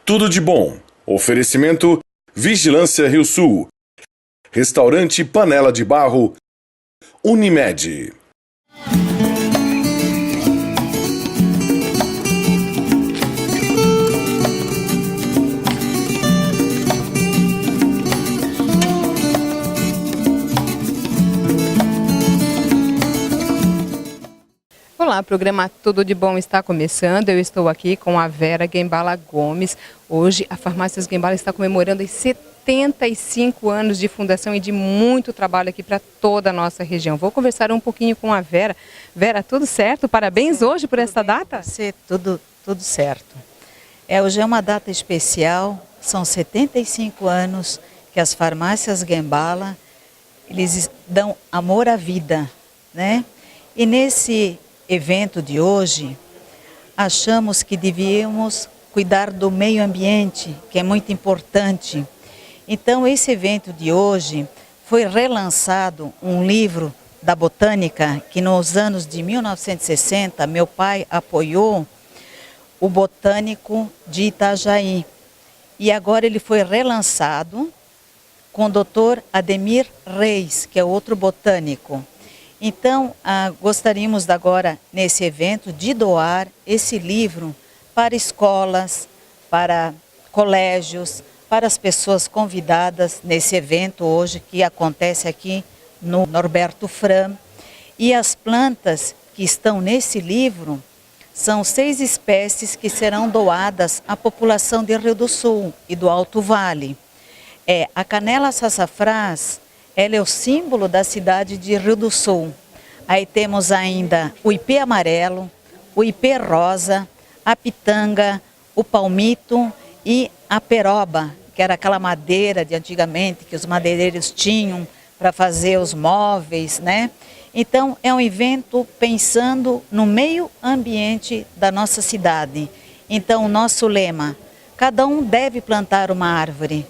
Tudo de bom. Oferecimento Vigilância Rio Sul. Restaurante Panela de Barro. Unimed. Olá, o programa Tudo de Bom está começando. Eu estou aqui com a Vera Guembala Gomes. Hoje a Farmácias Guembala está comemorando os 75 anos de fundação e de muito trabalho aqui para toda a nossa região. Vou conversar um pouquinho com a Vera. Vera, tudo certo? Parabéns hoje por esta data? Tudo certo. Hoje é uma data especial, são 75 anos que as Farmácias Guembala, eles dão amor à vida, né? E nesse evento de hoje, achamos que devíamos cuidar do meio ambiente, que é muito importante. Então, esse evento de hoje foi relançado um livro da botânica, que nos anos de 1960, meu pai apoiou o Botânico de Itajaí. E agora ele foi relançado com o Dr. Ademir Reis, que é outro botânico. Então, gostaríamos agora, nesse evento, de doar esse livro para escolas, para colégios, para as pessoas convidadas nesse evento hoje, que acontece aqui no Norberto Fram. E as plantas que estão nesse livro são 6 espécies que serão doadas à população de Rio do Sul e do Alto Vale. A canela sassafrás, ela é o símbolo da cidade de Rio do Sul. Aí temos ainda o ipê amarelo, o ipê rosa, a pitanga, o palmito e a peroba, que era aquela madeira de antigamente que os madeireiros tinham para fazer os móveis, né? Então é um evento pensando no meio ambiente da nossa cidade. Então o nosso lema, cada um deve plantar uma árvore,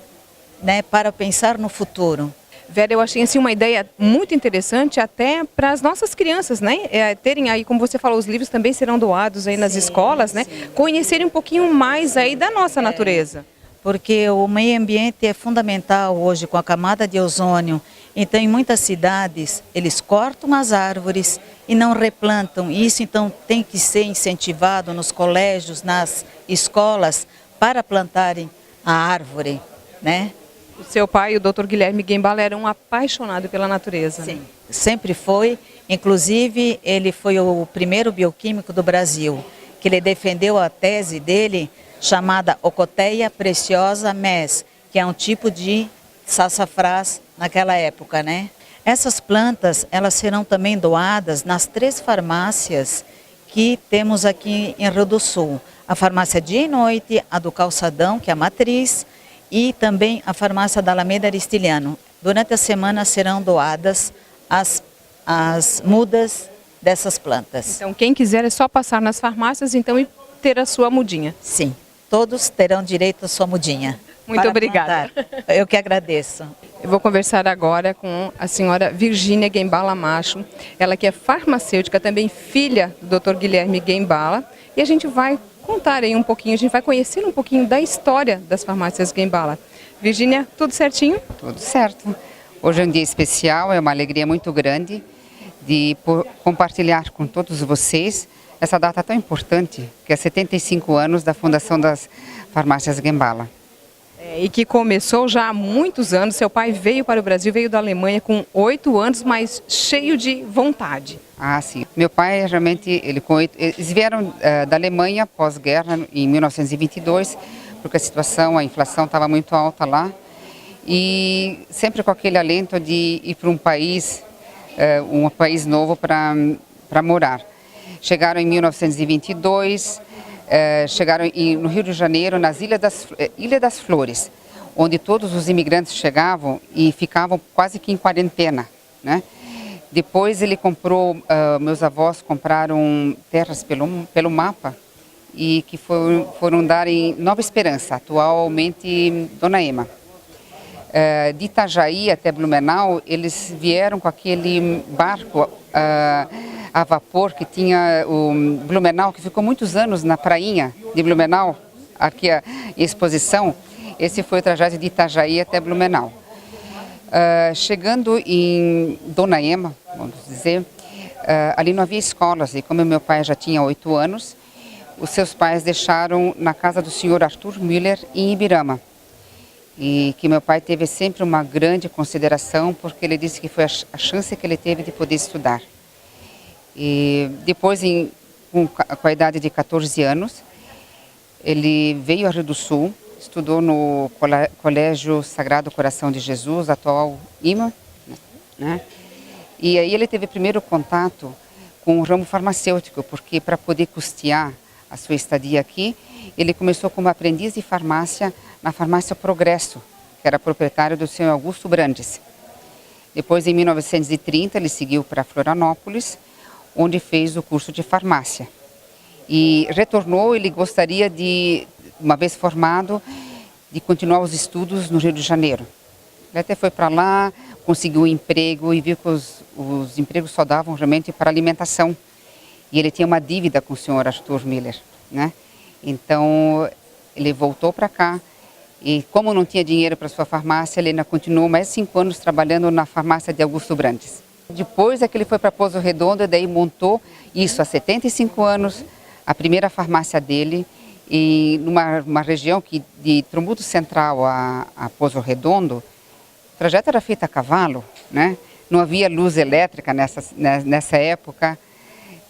né, para pensar no futuro. Vera, eu achei assim uma ideia muito interessante até para as nossas crianças, né? Terem aí, como você falou, os livros também serão doados aí nas escolas, né? Sim. Conhecerem um pouquinho mais aí da nossa natureza. Porque o meio ambiente é fundamental hoje com a camada de ozônio. Então, em muitas cidades, eles cortam as árvores e não replantam. Isso, então, tem que ser incentivado nos colégios, nas escolas, para plantarem a árvore, né? O seu pai, o Dr. Guilherme Guembala, era um apaixonado pela natureza. Sim, sempre foi. Inclusive, ele foi o primeiro bioquímico do Brasil, que ele defendeu a tese dele, chamada Ocoteia preciosa mes, que é um tipo de sassafrás naquela época, né? Essas plantas, elas serão também doadas nas 3 farmácias que temos aqui em Rio do Sul. A farmácia Dia e Noite, a do Calçadão, que é a matriz, e também a farmácia da Alameda Aristiliano. Durante a semana serão doadas as mudas dessas plantas. Então quem quiser é só passar nas farmácias então e ter a sua mudinha. Sim, todos terão direito à sua mudinha. Muito obrigada. Eu que agradeço. Eu vou conversar agora com a senhora Virgínia Guembala Macho, ela que é farmacêutica, também filha do Dr. Guilherme Guembala, e a gente vai contar aí um pouquinho, a gente vai conhecer um pouquinho da história das Farmácias Guembala. Virgínia, tudo certinho? Tudo certo. Hoje é um dia especial, é uma alegria muito grande de compartilhar com todos vocês essa data tão importante, que é 75 anos da fundação das Farmácias Guembala. E que começou já há muitos anos. Seu pai veio para o Brasil, veio da Alemanha com 8 anos, mas cheio de vontade. Ah, sim. Meu pai realmente, eles vieram da Alemanha pós-guerra em 1922, porque a inflação estava muito alta lá. E sempre com aquele alento de ir para um país novo para morar. Chegaram em 1922, chegaram no Rio de Janeiro, nas Ilha das Flores, onde todos os imigrantes chegavam e ficavam quase que em quarentena, né? Depois ele comprou, meus avós compraram terras pelo mapa e que foram dar em Nova Esperança, atualmente Dona Ema. De Itajaí até Blumenau, eles vieram com aquele barco a vapor que tinha o Blumenau, que ficou muitos anos na prainha de Blumenau, aqui a exposição, esse foi o trajeto de Itajaí até Blumenau. Chegando em Dona Ema, vamos dizer, ali não havia escolas e como meu pai já tinha 8 anos, os seus pais deixaram na casa do senhor Arthur Müller em Ibirama. E que meu pai teve sempre uma grande consideração porque ele disse que foi a chance que ele teve de poder estudar. E depois, com a idade de 14 anos, ele veio a Rio do Sul, estudou no Colégio Sagrado Coração de Jesus, atual IMA, né? E aí ele teve primeiro contato com o ramo farmacêutico, porque para poder custear a sua estadia aqui, ele começou como aprendiz de farmácia na farmácia Progresso, que era proprietário do senhor Augusto Brandes. Depois, em 1930, ele seguiu para Florianópolis, onde fez o curso de farmácia. E retornou, ele gostaria de, uma vez formado, de continuar os estudos no Rio de Janeiro. Ele até foi para lá, conseguiu um emprego e viu que os empregos só davam realmente para alimentação. E ele tinha uma dívida com o senhor Arthur Müller, né? Então, ele voltou para cá e como não tinha dinheiro para sua farmácia, ele ainda continuou mais 5 anos trabalhando na farmácia de Augusto Brandes. Depois é que ele foi para Pozo Redondo e daí montou isso há 75 anos, a primeira farmácia dele, e numa região que de Trombudo Central a Pozo Redondo, o trajeto era feito a cavalo, né? Não havia luz elétrica nessa época.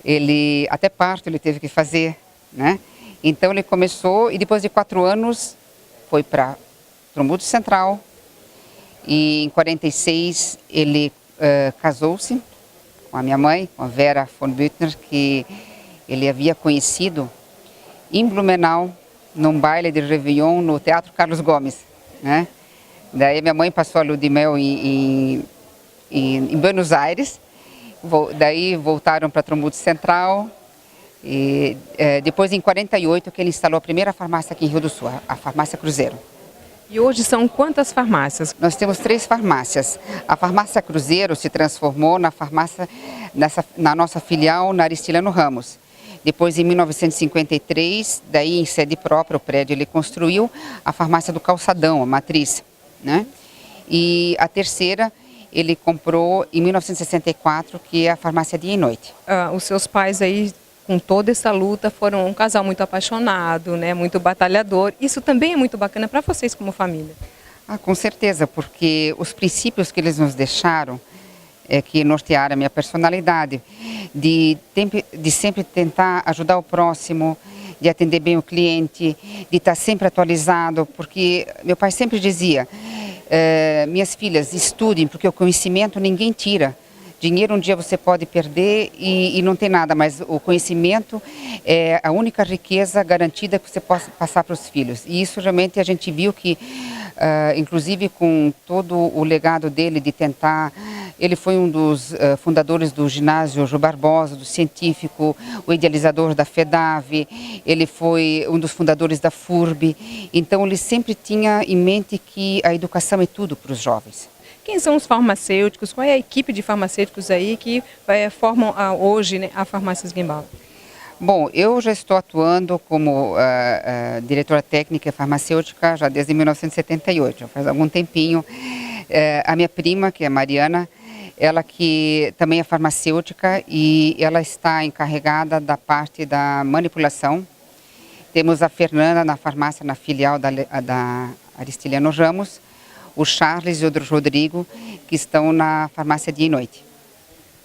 Ele, até parto ele teve que fazer, né? Então ele começou e depois de 4 anos foi para Trombudo Central e em 46 ele casou-se com a minha mãe, com a Vera von Büttner, que ele havia conhecido em Blumenau, num baile de Réveillon no Teatro Carlos Gomes, né? Daí minha mãe passou a lua de mel em Buenos Aires. Daí voltaram para Trombudo Central e depois em 48 que ele instalou a primeira farmácia aqui em Rio do Sul, a farmácia Cruzeiro. E hoje são quantas farmácias? Nós temos 3 farmácias. A farmácia Cruzeiro se transformou na farmácia, na nossa filial na Aristiliano Ramos. Depois em 1953, daí em sede própria, o prédio ele construiu a farmácia do Calçadão, a matriz, né? E a terceira ele comprou em 1964, que é a farmácia Dia e Noite. Os seus pais aí, com toda essa luta, foram um casal muito apaixonado, né? Muito batalhador. Isso também é muito bacana para vocês como família. Com certeza, porque os princípios que eles nos deixaram, que nortearam a minha personalidade, de sempre tentar ajudar o próximo, de atender bem o cliente, de estar sempre atualizado, porque meu pai sempre dizia, minhas filhas, estudem, porque o conhecimento ninguém tira. Dinheiro um dia você pode perder e não tem nada, mas o conhecimento é a única riqueza garantida que você possa passar para os filhos. E isso realmente a gente viu que, inclusive com todo o legado dele de tentar, ele foi um dos fundadores do ginásio Jô Barbosa, do científico, o idealizador da FEDAV, ele foi um dos fundadores da FURB, então ele sempre tinha em mente que a educação é tudo para os jovens. Quem são os farmacêuticos? Qual é a equipe de farmacêuticos aí que formam hoje, né, a Farmácias Guembala? Bom, eu já estou atuando como diretora técnica farmacêutica já desde 1978, já faz algum tempinho. A minha prima, que é a Mariana, ela que também é farmacêutica e ela está encarregada da parte da manipulação. Temos a Fernanda na farmácia, na filial da Aristiliano Ramos, o Charles e o Rodrigo, que estão na farmácia Dia e Noite.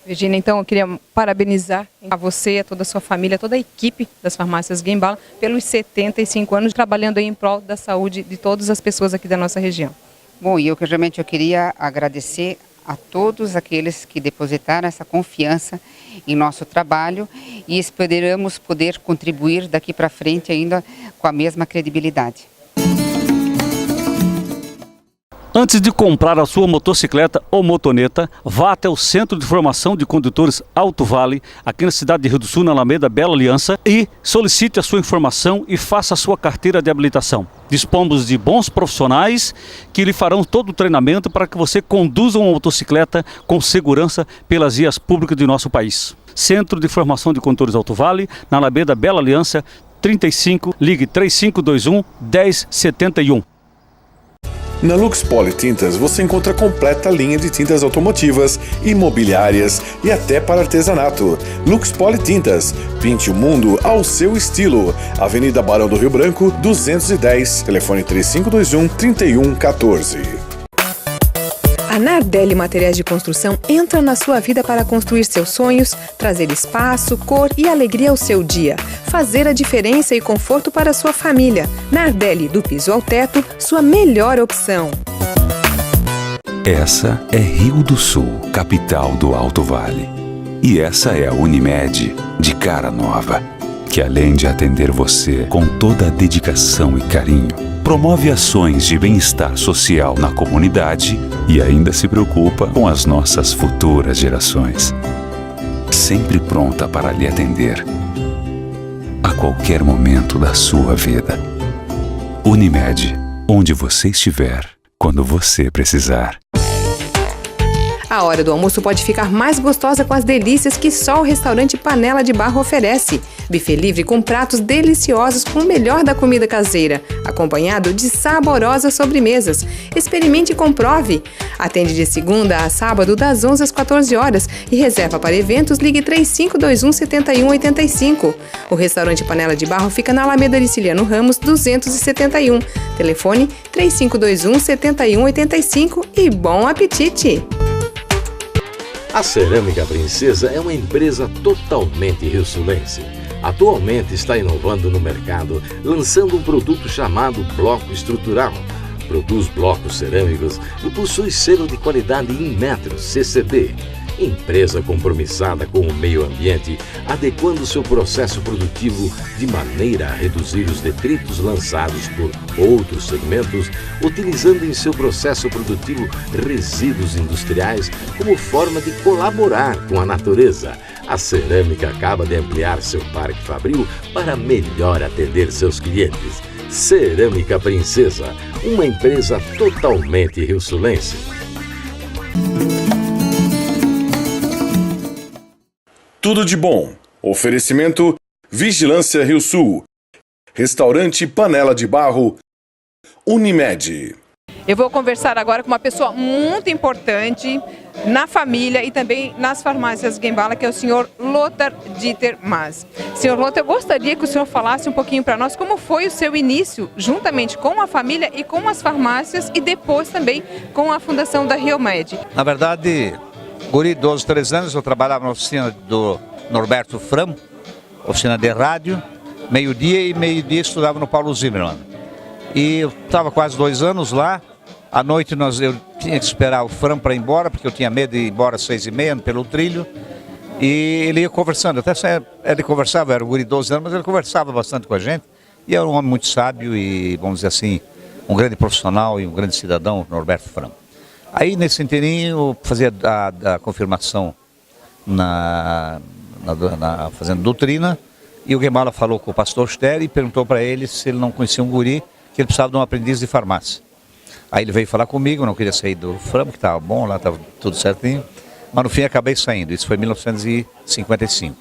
Virginia, então eu queria parabenizar a você, a toda a sua família, toda a equipe das Farmácias Guembala pelos 75 anos trabalhando em prol da saúde de todas as pessoas aqui da nossa região. Bom, e eu queria agradecer a todos aqueles que depositaram essa confiança em nosso trabalho e esperamos poder contribuir daqui para frente ainda com a mesma credibilidade. Antes de comprar a sua motocicleta ou motoneta, vá até o Centro de Formação de Condutores Alto Vale, aqui na cidade de Rio do Sul, na Alameda Bela Aliança, e solicite a sua informação e faça a sua carteira de habilitação. Dispomos de bons profissionais que lhe farão todo o treinamento para que você conduza uma motocicleta com segurança pelas vias públicas de nosso país. Centro de Formação de Condutores Alto Vale, na Alameda Bela Aliança, 35, ligue 3521 1071. Na Lux Politintas você encontra completa linha de tintas automotivas, imobiliárias e até para artesanato. Lux Politintas, pinte o mundo ao seu estilo. Avenida Barão do Rio Branco, 210, telefone 3521-3114. A Nardelli Materiais de Construção entra na sua vida para construir seus sonhos, trazer espaço, cor e alegria ao seu dia, fazer a diferença e conforto para a sua família. Nardelli, do piso ao teto, sua melhor opção. Essa é Rio do Sul, capital do Alto Vale. E essa é a Unimed, de cara nova, que além de atender você com toda a dedicação e carinho, promove ações de bem-estar social na comunidade e ainda se preocupa com as nossas futuras gerações. Sempre pronta para lhe atender, a qualquer momento da sua vida. Unimed, onde você estiver, quando você precisar. A hora do almoço pode ficar mais gostosa com as delícias que só o restaurante Panela de Barro oferece. Buffet livre com pratos deliciosos com o melhor da comida caseira, acompanhado de saborosas sobremesas. Experimente e comprove. Atende de segunda a sábado das 11 às 14 horas e reserva para eventos, ligue 3521-7185. O restaurante Panela de Barro fica na Alameda Ariciliano Ramos 271. Telefone 3521-7185 e bom apetite! A Cerâmica Princesa é uma empresa totalmente rio-sulense. Atualmente está inovando no mercado, lançando um produto chamado Bloco Estrutural. Produz blocos cerâmicos e possui selo de qualidade Inmetro CCD. Empresa compromissada com o meio ambiente, adequando seu processo produtivo de maneira a reduzir os detritos lançados por outros segmentos, utilizando em seu processo produtivo resíduos industriais como forma de colaborar com a natureza. A Cerâmica acaba de ampliar seu parque fabril para melhor atender seus clientes. Cerâmica Princesa, uma empresa totalmente rio-sulense. Tudo de bom. Oferecimento Vigilância Rio Sul. Restaurante Panela de Barro. Unimed. Eu vou conversar agora com uma pessoa muito importante na família e também nas farmácias Gembala, que é o senhor Lothar Dieter Mas. Senhor Lothar, eu gostaria que o senhor falasse um pouquinho para nós como foi o seu início, juntamente com a família e com as farmácias e depois também com a fundação da Riomed. Na verdade, guri, 12, 13 anos, eu trabalhava na oficina do Norberto Fram, oficina de rádio, meio-dia estudava no Paulo Zimmermann. E eu estava quase 2 anos lá. À noite eu tinha que esperar o Fram para ir embora, porque eu tinha medo de ir embora às 6h30 pelo trilho. E ele ia conversando, até ele conversava, era um guri de 12 anos, mas ele conversava bastante com a gente. E era um homem muito sábio e, vamos dizer assim, um grande profissional e um grande cidadão, Norberto Fram. Aí, nesse inteirinho, fazia a confirmação na fazenda doutrina, e o Gembala falou com o pastor Ster e perguntou para ele se ele não conhecia um guri, que ele precisava de um aprendiz de farmácia. Aí ele veio falar comigo, não queria sair do Fram, que estava bom, lá estava tudo certinho, mas no fim acabei saindo, isso foi em 1955.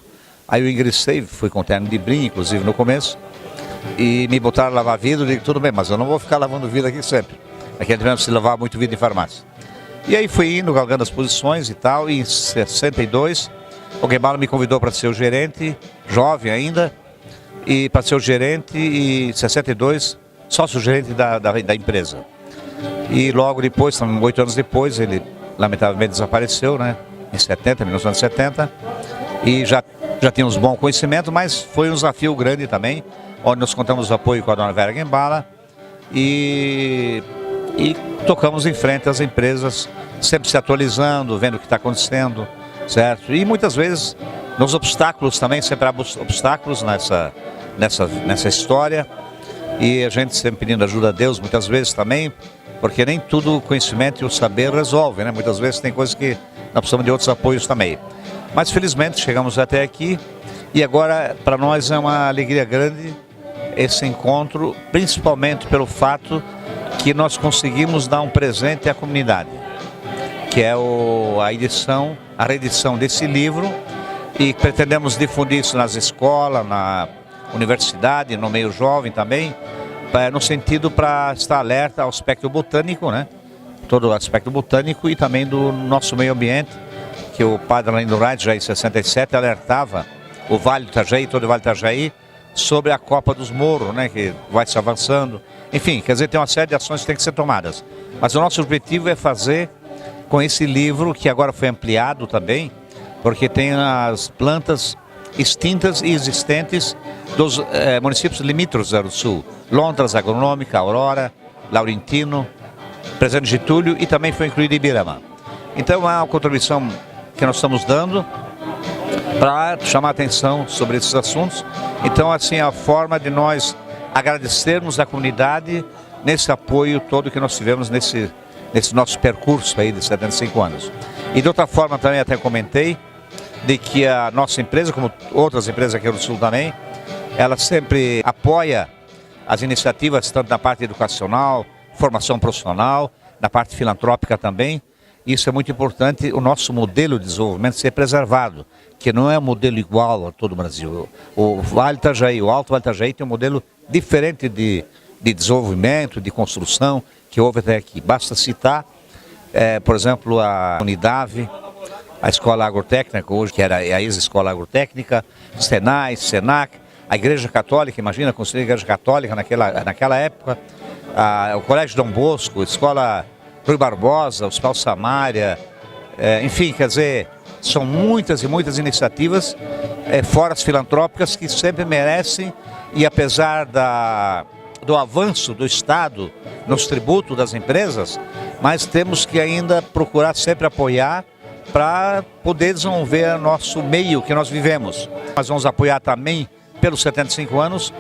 Aí eu ingressei, fui com terno de brim, inclusive no começo, e me botaram a lavar vidro, eu digo, tudo bem, mas eu não vou ficar lavando vidro aqui sempre. Aqui tivemos que lavar muito vidro em farmácia. E aí fui indo, galgando as posições e tal, e em 62, o Gembala me convidou para ser o gerente, jovem ainda, e para ser o gerente, e em 62, sócio-gerente da empresa. E logo depois, 8 anos depois, ele lamentavelmente desapareceu, né, em 1970, e já tínhamos bom conhecimento, mas foi um desafio grande também, onde nós contamos o apoio com a dona Vera Gembala, e tocamos em frente às empresas, sempre se atualizando, vendo o que está acontecendo, certo? E muitas vezes nos obstáculos também, sempre há obstáculos nessa história, e a gente sempre pedindo ajuda a Deus, muitas vezes também, porque nem tudo o conhecimento e o saber resolve, né? Muitas vezes tem coisas que nós precisamos de outros apoios também. Mas felizmente chegamos até aqui, e agora para nós é uma alegria grande esse encontro, principalmente pelo fato que nós conseguimos dar um presente à comunidade, que é a reedição desse livro, e pretendemos difundir isso nas escolas, universidade, no meio jovem também, no sentido para estar alerta ao aspecto botânico, né? Todo o aspecto botânico e também do nosso meio ambiente, que o padre Arlindo Wright, já em 67, alertava o Vale do Itajaí, todo o Vale do Itajaí, sobre a Copa dos Morros, né? Que vai se avançando. Enfim, quer dizer, tem uma série de ações que tem que ser tomadas. Mas o nosso objetivo é fazer com esse livro, que agora foi ampliado também, porque tem as plantas extintas e existentes dos municípios limítrofes do Sul. Londras, Agronômica, Aurora, Laurentino, Presidente Getúlio e também foi incluído Ibirama. Então é uma contribuição que nós estamos dando para chamar a atenção sobre esses assuntos. Então, assim, a forma de nós agradecermos a comunidade nesse apoio todo que nós tivemos nesse nosso percurso aí de 75 anos. E de outra forma também até comentei de que a nossa empresa, como outras empresas aqui do Sul também, ela sempre apoia as iniciativas tanto na parte educacional, formação profissional, na parte filantrópica também. Isso é muito importante, o nosso modelo de desenvolvimento ser preservado, que não é um modelo igual a todo o Brasil. O Vale do Itajaí, o Alto Vale do Itajaí tem um modelo diferente de desenvolvimento, de construção, que houve até aqui. Basta citar, por exemplo, a Unidade, a Escola Agrotécnica, hoje que era a ex-Escola Agrotécnica, Senai, Senac, a Igreja Católica, imagina construir a Igreja Católica naquela época, o Colégio Dom Bosco, a Escola Rui Barbosa, o Hospital Samária, enfim, quer dizer, são muitas e muitas iniciativas, fora as filantrópicas, que sempre merecem, e apesar do avanço do Estado nos tributos das empresas, mas temos que ainda procurar sempre apoiar para poder desenvolver nosso meio que nós vivemos. Nós vamos apoiar também, pelos 75 anos,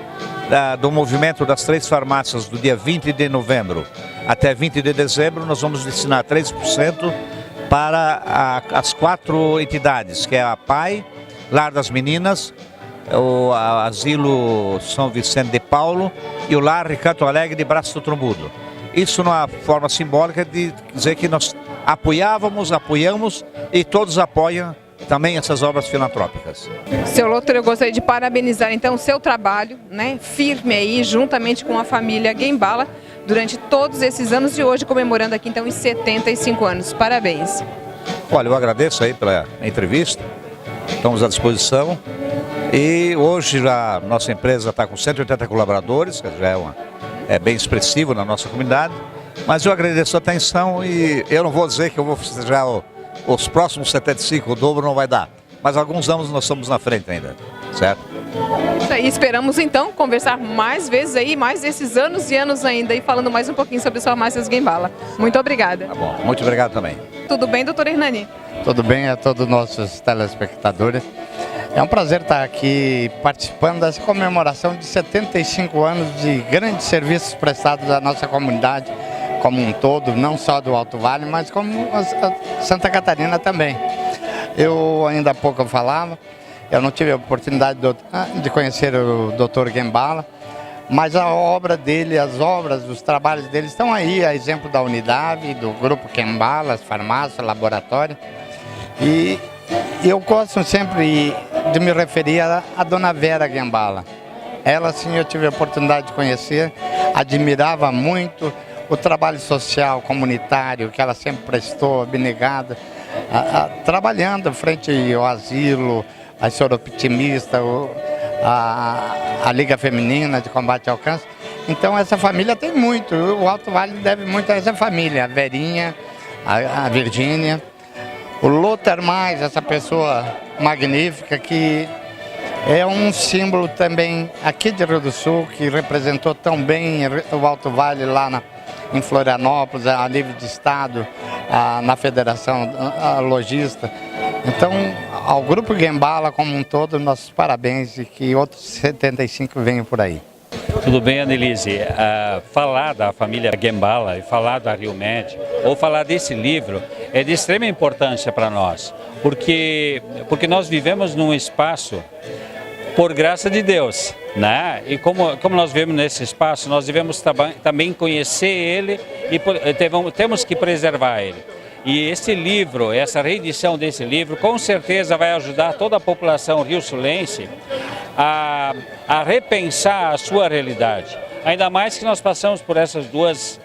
do movimento das 3 farmácias do dia 20 de novembro até 20 de dezembro, nós vamos destinar 3% para as 4 entidades, que é a PAI, Lar das Meninas, o Asilo São Vicente de Paulo e o Lar Ricardo Alegre de Braço do Trombudo. Isso numa forma simbólica de dizer que nós apoiamos e todos apoiam também essas obras filantrópicas. Seu Lotter, eu gostaria de parabenizar então o seu trabalho, né, firme aí, juntamente com a família Guembala, durante todos esses anos e hoje comemorando aqui então os 75 anos. Parabéns. Olha, eu agradeço aí pela entrevista, estamos à disposição e hoje a nossa empresa está com 180 colaboradores, que já é bem expressivo na nossa comunidade, mas eu agradeço a atenção e eu não vou dizer que eu vou festejar os próximos 75, o dobro não vai dar, mas alguns anos nós estamos na frente ainda, certo? Isso aí, esperamos então conversar mais vezes aí, mais esses anos e anos ainda, e falando mais um pouquinho sobre as farmácias Guembala. Muito obrigada. Tá bom, muito obrigado também. Tudo bem, doutor Hernani? Tudo bem a todos os nossos telespectadores. É um prazer estar aqui participando dessa comemoração de 75 anos de grandes serviços prestados à nossa comunidade como um todo, não só do Alto Vale, mas como a Santa Catarina também. Eu ainda há pouco falava, eu não tive a oportunidade de conhecer o Dr. Guembala, mas a obra dele, as obras, os trabalhos dele estão aí, a exemplo da unidade, do grupo Guembala, as farmácias, laboratório. E eu gosto sempre de me referir à dona Vera Guembala. Ela, sim, eu tive a oportunidade de conhecer, admirava muito o trabalho social, comunitário, que ela sempre prestou, abnegada, trabalhando frente ao asilo, a Soroptimista, a Liga Feminina de Combate ao Câncer. Então essa família tem muito, o Alto Vale deve muito a essa família, a Verinha, a Virgínia, o Lotter mais, essa pessoa magnífica que é um símbolo também aqui de Rio do Sul, que representou tão bem o Alto Vale lá em Florianópolis, a nível de estado, na federação logista. Então, ao Grupo Guembala como um todo, nossos parabéns e que outros 75 venham por aí. Tudo bem, Annelise? Falar da família Guembala e falar da Rio Med, ou falar desse livro, é de extrema importância para nós, porque nós vivemos num espaço por graça de Deus, né? E como nós vivemos nesse espaço, nós devemos também conhecer ele e temos que preservar ele. E esse livro, essa reedição desse livro, com certeza vai ajudar toda a população rio-sulense a repensar a sua realidade. Ainda mais que nós passamos por essas duas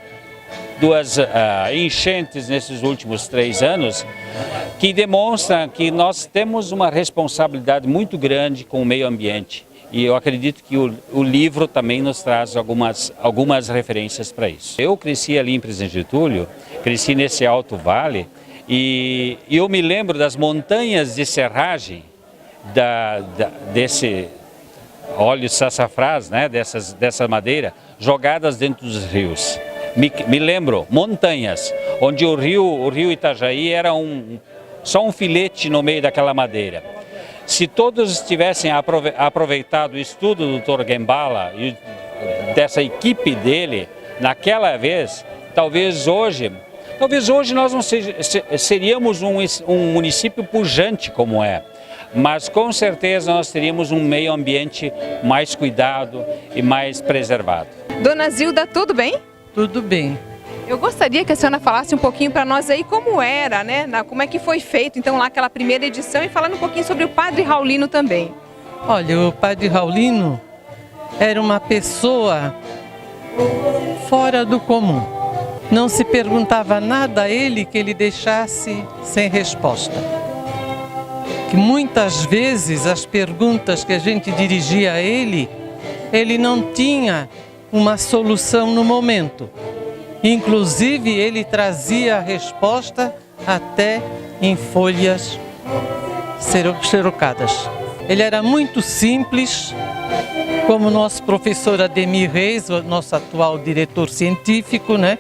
enchentes nesses últimos 3 anos, que demonstram que nós temos uma responsabilidade muito grande com o meio ambiente. E eu acredito que o livro também nos traz algumas referências para isso. Eu cresci ali em Presidente Getúlio, cresci nesse Alto Vale, e eu me lembro das montanhas de serragem desse óleo sassafrás, né, dessa madeira, jogadas dentro dos rios. Me lembro, montanhas, onde o rio Itajaí era só um filete no meio daquela madeira. Se todos tivessem aproveitado o estudo do Dr. Gembala e dessa equipe dele, naquela vez, talvez hoje nós não seríamos um município pujante como é, mas com certeza nós teríamos um meio ambiente mais cuidado e mais preservado. Dona Zilda, tudo bem? Tudo bem. Eu gostaria que a senhora falasse um pouquinho para nós aí como era, né? Como é que foi feito, então, lá aquela primeira edição e falando um pouquinho sobre o Padre Raulino também. Olha, o Padre Raulino era uma pessoa fora do comum. Não se perguntava nada a ele que ele deixasse sem resposta. Que muitas vezes as perguntas que a gente dirigia a ele não tinha uma solução no momento. Inclusive, ele trazia a resposta até em folhas xerocadas. Ele era muito simples, como o nosso professor Ademir Reis, o nosso atual diretor científico, né?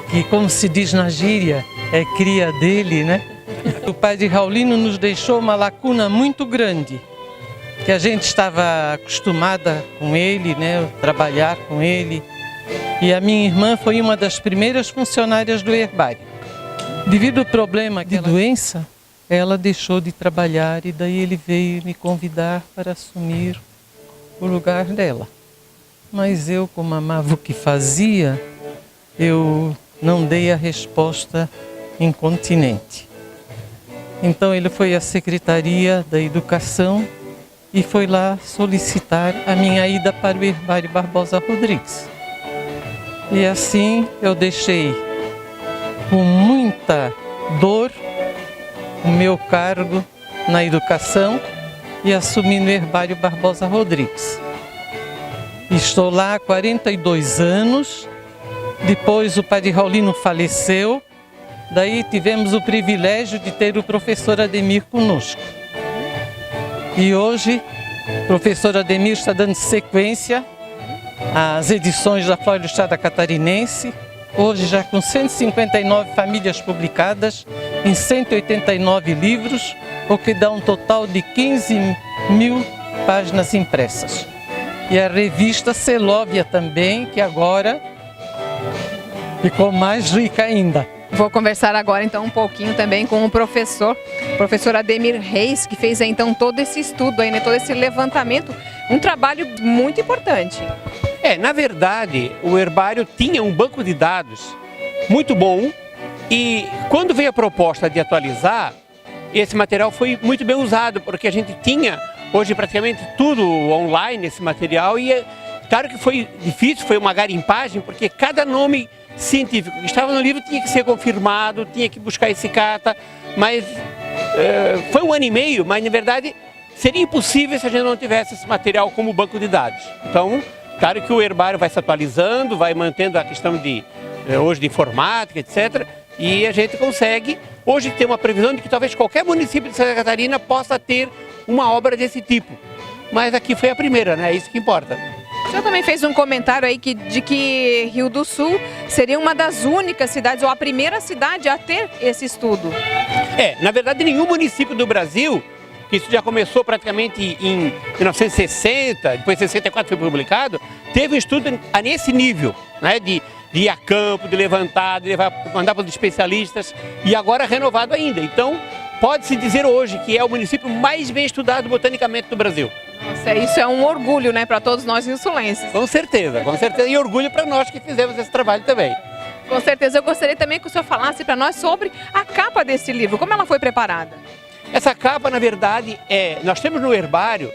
Que, como se diz na gíria, é cria dele, né? O Padre Raulino nos deixou uma lacuna muito grande, que a gente estava acostumada com ele, né? Trabalhar com ele. E a minha irmã foi uma das primeiras funcionárias do herbário. Devido ao problema de doença, ela deixou de trabalhar e daí ele veio me convidar para assumir o lugar dela. Mas eu, como amava o que fazia, eu não dei a resposta incontinente. Então ele foi à Secretaria da Educação e foi lá solicitar a minha ida para o Herbário Barbosa Rodrigues. E assim eu deixei com muita dor o meu cargo na educação e assumi no Herbário Barbosa Rodrigues. Estou lá há 42 anos, depois o Padre Raulino faleceu, daí tivemos o privilégio de ter o professor Ademir conosco. E hoje o professor Ademir está dando sequência às edições da Flora Ilustrada Catarinense, hoje já com 159 famílias publicadas em 189 livros, o que dá um total de 15.000 páginas impressas. E a revista Celóvia também, que agora ficou mais rica ainda. Vou conversar agora então um pouquinho também com o professor Ademir Reis, que fez então todo esse estudo aí, né, todo esse levantamento, um trabalho muito importante. Na verdade, o herbário tinha um banco de dados muito bom e quando veio a proposta de atualizar, esse material foi muito bem usado, porque a gente tinha hoje praticamente tudo online, esse material, e claro que foi difícil, foi uma garimpagem, porque cada nome científico que estava no livro tinha que ser confirmado, tinha que buscar esse carta, mas foi 1 ano e meio, mas na verdade seria impossível se a gente não tivesse esse material como banco de dados. Então, claro que o herbário vai se atualizando, vai mantendo a questão hoje de informática, etc. E a gente consegue hoje ter uma previsão de que talvez qualquer município de Santa Catarina possa ter uma obra desse tipo. Mas aqui foi a primeira, né? É isso que importa. O senhor também fez um comentário aí de que Rio do Sul seria uma das únicas cidades, ou a primeira cidade a ter esse estudo. Na verdade, nenhum município do Brasil, que isso já começou praticamente em 1960, depois em 64 foi publicado, teve um estudo nesse nível, né, de ir a campo, de levantar, de mandar para os especialistas, e agora renovado ainda. Então, pode-se dizer hoje que é o município mais bem estudado botanicamente do Brasil. Nossa, isso é um orgulho, né, para todos nós rio-sulenses. Com certeza, e orgulho para nós que fizemos esse trabalho também. Com certeza, eu gostaria também que o senhor falasse para nós sobre a capa desse livro, como ela foi preparada. Essa capa, na verdade, nós temos no herbário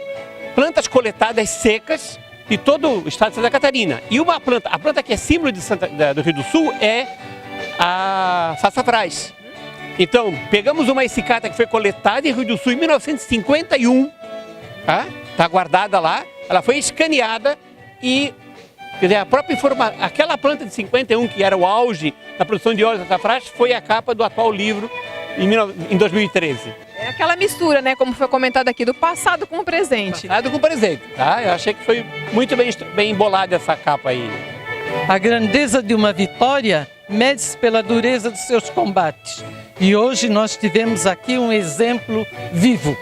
plantas coletadas secas de todo o estado de Santa Catarina. E uma planta, a planta que é símbolo do Rio do Sul é a sassafrás. Então, pegamos uma essicata que foi coletada em Rio do Sul em 1951, tá guardada lá, ela foi escaneada e, quer dizer, a própria aquela planta de 51, que era o auge da produção de óleo de sassafrás, foi a capa do atual livro em 2013. É aquela mistura, né, como foi comentado aqui, do passado com o presente. Passado com o presente, tá? Eu achei que foi muito bem embolada essa capa aí. A grandeza de uma vitória mede-se pela dureza dos seus combates. E hoje nós tivemos aqui um exemplo vivo.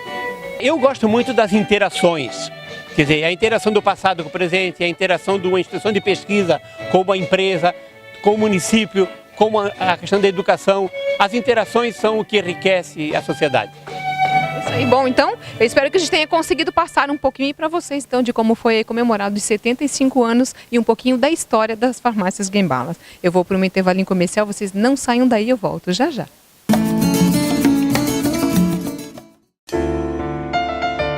Eu gosto muito das interações. Quer dizer, a interação do passado com o presente, a interação de uma instituição de pesquisa com uma empresa, com o município, com a questão da educação. As interações são o que enriquece a sociedade. Isso aí, bom, então, eu espero que a gente tenha conseguido passar um pouquinho para vocês, então, de como foi comemorado os 75 anos e um pouquinho da história das farmácias Guembalas. Eu vou para um intervalinho comercial, vocês não saiam daí, eu volto já já.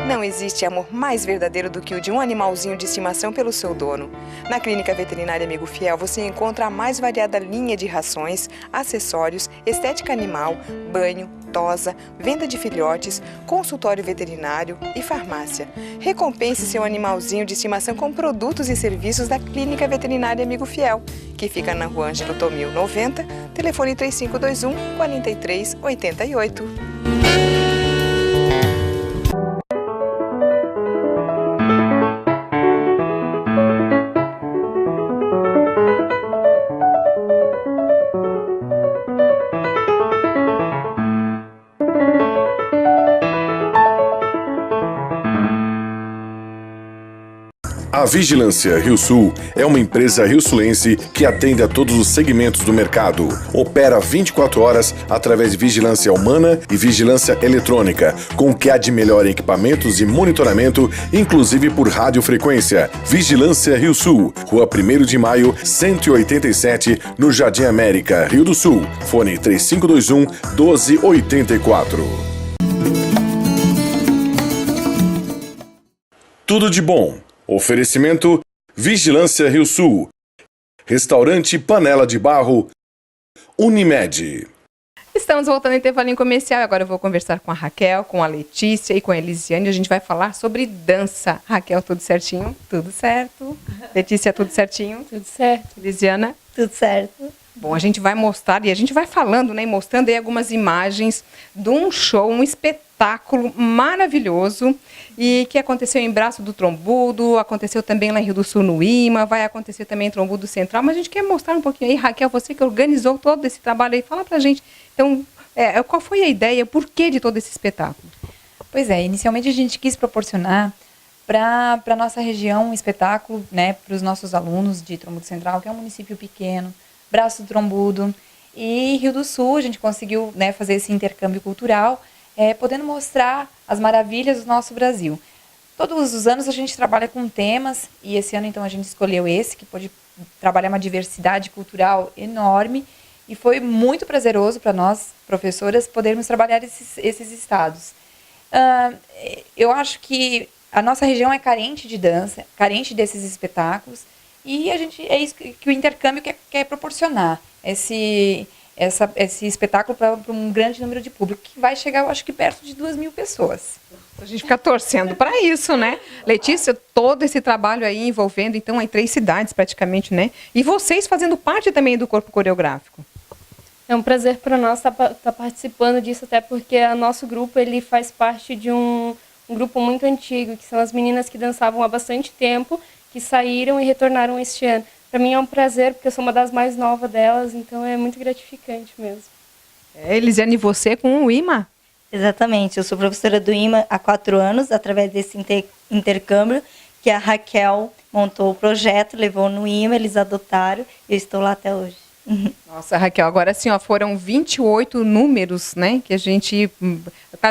Não existe amor mais verdadeiro do que o de um animalzinho de estimação pelo seu dono. Na Clínica Veterinária Amigo Fiel você encontra a mais variada linha de rações, acessórios, estética animal, banho, tosa, venda de filhotes, consultório veterinário e farmácia. Recompense seu animalzinho de estimação com produtos e serviços da Clínica Veterinária Amigo Fiel, que fica na Rua Ângelo Tomil 90, telefone 3521-4388. A Vigilância Rio Sul é uma empresa rio-sulense que atende a todos os segmentos do mercado. Opera 24 horas através de vigilância humana e vigilância eletrônica, com o que há de melhor em equipamentos e monitoramento, inclusive por radiofrequência. Vigilância Rio Sul, Rua 1º de Maio, 187, no Jardim América, Rio do Sul. Fone 3521-1284. Tudo de bom. Oferecimento Vigilância Rio Sul, Restaurante Panela de Barro, Unimed. Estamos voltando ao intervalinho comercial. Agora eu vou conversar com a Raquel, com a Letícia e com a Elisiane. A gente vai falar sobre dança. Raquel, tudo certinho? Tudo certo. Letícia, tudo certinho? Tudo certo. Elisiana? Tudo certo. Bom, a gente vai mostrar e a gente vai falando, né, e mostrando aí algumas imagens de um show, um espetáculo maravilhoso e que aconteceu em Braço do Trombudo, aconteceu também lá em Rio do Sul, no IMA, vai acontecer também em Trombudo Central, mas a gente quer mostrar um pouquinho aí, Raquel, você que organizou todo esse trabalho aí, fala pra gente, então, qual foi a ideia, o porquê de todo esse espetáculo? Pois é, inicialmente a gente quis proporcionar para a nossa região um espetáculo, né, para os nossos alunos de Trombudo Central, que é um município pequeno, Braço do Trombudo, e Rio do Sul, a gente conseguiu, né, fazer esse intercâmbio cultural, podendo mostrar as maravilhas do nosso Brasil. Todos os anos a gente trabalha com temas, e esse ano então a gente escolheu esse, que pode trabalhar uma diversidade cultural enorme, e foi muito prazeroso para nós, professoras, podermos trabalhar esses estados. Eu acho que a nossa região é carente de dança, carente desses espetáculos, e é isso que o intercâmbio quer proporcionar, esse espetáculo para um grande número de público, que vai chegar, eu acho que perto de 2.000 pessoas. A gente fica torcendo para isso, né? Letícia, todo esse trabalho aí envolvendo, então, aí 3 cidades praticamente, né? E vocês fazendo parte também do corpo coreográfico. É um prazer para nós estar participando disso, até porque o nosso grupo ele faz parte de um grupo muito antigo, que são as meninas que dançavam há bastante tempo, que saíram e retornaram este ano. Para mim é um prazer, porque eu sou uma das mais novas delas, então é muito gratificante mesmo. Elisiane, e você com o IMA? Exatamente, eu sou professora do IMA há 4 anos, através desse intercâmbio, que a Raquel montou o projeto, levou no IMA, eles adotaram, e eu estou lá até hoje. Nossa, Raquel, agora sim, ó, foram 28 números, né, que a gente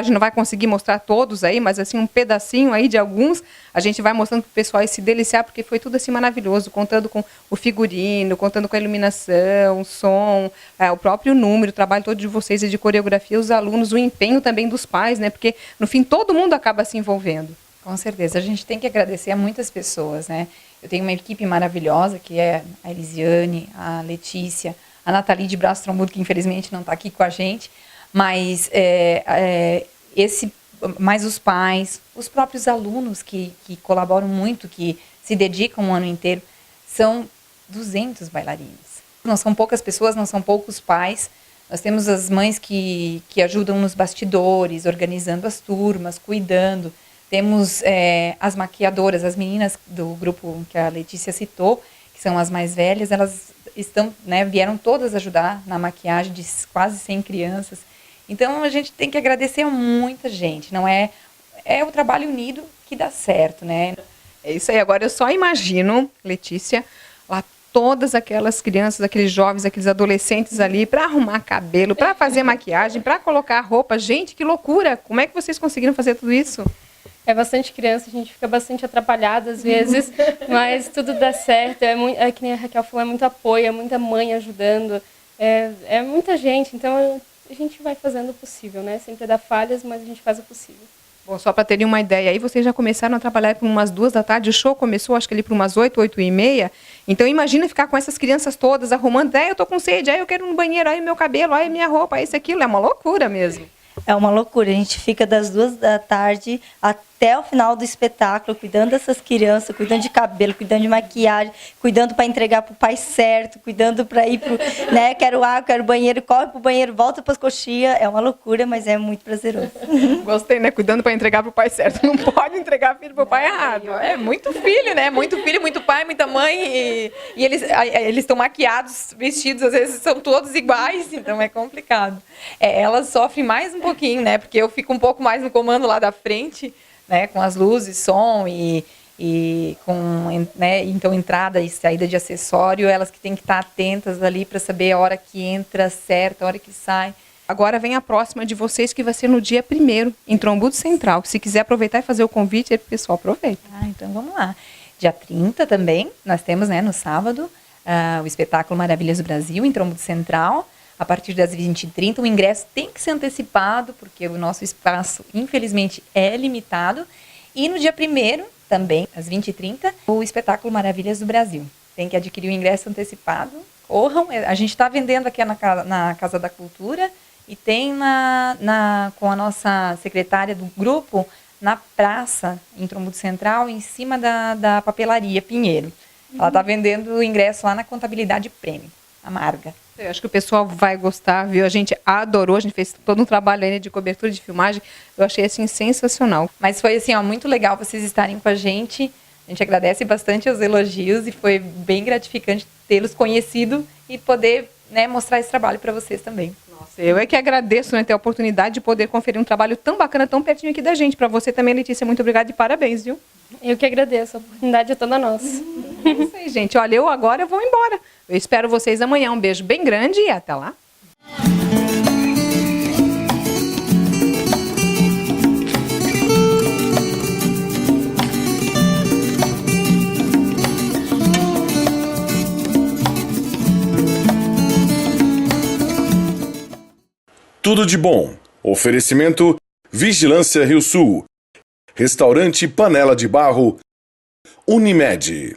não vai conseguir mostrar todos aí, mas assim, um pedacinho aí de alguns, a gente vai mostrando para o pessoal se deliciar, porque foi tudo assim maravilhoso, contando com o figurino, contando com a iluminação, o som, o próprio número, o trabalho todo de vocês e de coreografia, os alunos, o empenho também dos pais, né, porque no fim todo mundo acaba se envolvendo. Com certeza, a gente tem que agradecer a muitas pessoas, né? Eu tenho uma equipe maravilhosa, que é a Elisiane, a Letícia, a Nathalie de Braço Trombudo, que infelizmente não está aqui com a gente, mas mais os pais, os próprios alunos que colaboram muito, que se dedicam o ano inteiro, são 200 bailarinos. Não são poucas pessoas, não são poucos pais. Nós temos as mães que ajudam nos bastidores, organizando as turmas, cuidando. Temos as maquiadoras, as meninas do grupo que a Letícia citou, que são as mais velhas, elas vieram todas ajudar na maquiagem de quase 100 crianças. Então, a gente tem que agradecer a muita gente, não é o trabalho unido que dá certo, né? É isso aí, agora eu só imagino, Letícia, lá todas aquelas crianças, aqueles jovens, aqueles adolescentes ali para arrumar cabelo, para fazer maquiagem, para colocar roupa. Gente, que loucura! Como é que vocês conseguiram fazer tudo isso? É bastante criança, a gente fica bastante atrapalhada às vezes, mas tudo dá certo. É que nem a Raquel falou, é muito apoio, é muita mãe ajudando, é muita gente, então a gente vai fazendo o possível, né? Sempre dá falhas, mas a gente faz o possível. Bom, só para terem uma ideia, aí vocês já começaram a trabalhar por umas 2 da tarde, o show começou acho que ali por umas 8, 8h30, então imagina ficar com essas crianças todas arrumando, eu tô com sede, eu quero ir no banheiro, meu cabelo, minha roupa, isso, aquilo, é uma loucura mesmo. É uma loucura, a gente fica das 2 da tarde até o final do espetáculo, cuidando dessas crianças, cuidando de cabelo, cuidando de maquiagem, cuidando para entregar pro pai certo, cuidando para ir pro, né, quero água, quero banheiro, corre pro banheiro, volta para as coxinhas, é uma loucura, mas é muito prazeroso. Gostei, né, cuidando para entregar pro pai certo, não pode entregar filho pro pai errado. É muito filho, né, muito filho, muito pai, muita mãe, e eles estão maquiados, vestidos, às vezes são todos iguais, então é complicado. Elas sofrem mais um pouquinho, né, porque eu fico um pouco mais no comando lá da frente, né, com as luzes, som e com, né, então entrada e saída de acessório, elas que têm que estar atentas ali para saber a hora que entra certa, a hora que sai. Agora vem a próxima de vocês, que vai ser no dia 1º, em Trombudo Central. Se quiser aproveitar e fazer o convite, o pessoal aproveita. Então vamos lá. Dia 30 também, nós temos, né, no sábado, o espetáculo Maravilhas do Brasil, em Trombudo Central. A partir das 20h30, o ingresso tem que ser antecipado, porque o nosso espaço, infelizmente, é limitado. E no dia 1º, também, às 20h30, o espetáculo Maravilhas do Brasil. Tem que adquirir o ingresso antecipado. Corram, a gente está vendendo aqui na Casa da Cultura e tem com a nossa secretária do grupo, na praça, em Trombudo Central, em cima da papelaria Pinheiro. Ela está vendendo o ingresso lá na Contabilidade Prêmio, a Marga. Eu acho que o pessoal vai gostar, viu? A gente adorou, a gente fez todo um trabalho aí de cobertura de filmagem, eu achei assim sensacional. Mas foi assim, muito legal vocês estarem com a gente agradece bastante os elogios e foi bem gratificante tê-los conhecido e poder, né, mostrar esse trabalho para vocês também. Nossa, eu é que agradeço, né, ter a oportunidade de poder conferir um trabalho tão bacana, tão pertinho aqui da gente. Para você também, Letícia, muito obrigada e parabéns, viu? Eu que agradeço, a oportunidade é toda nossa. É isso aí, gente. Olha, eu agora vou embora. Eu espero vocês amanhã. Um beijo bem grande e até lá. Tudo de bom. Oferecimento Vigilância Rio Sul. Restaurante Panela de Barro. Unimed.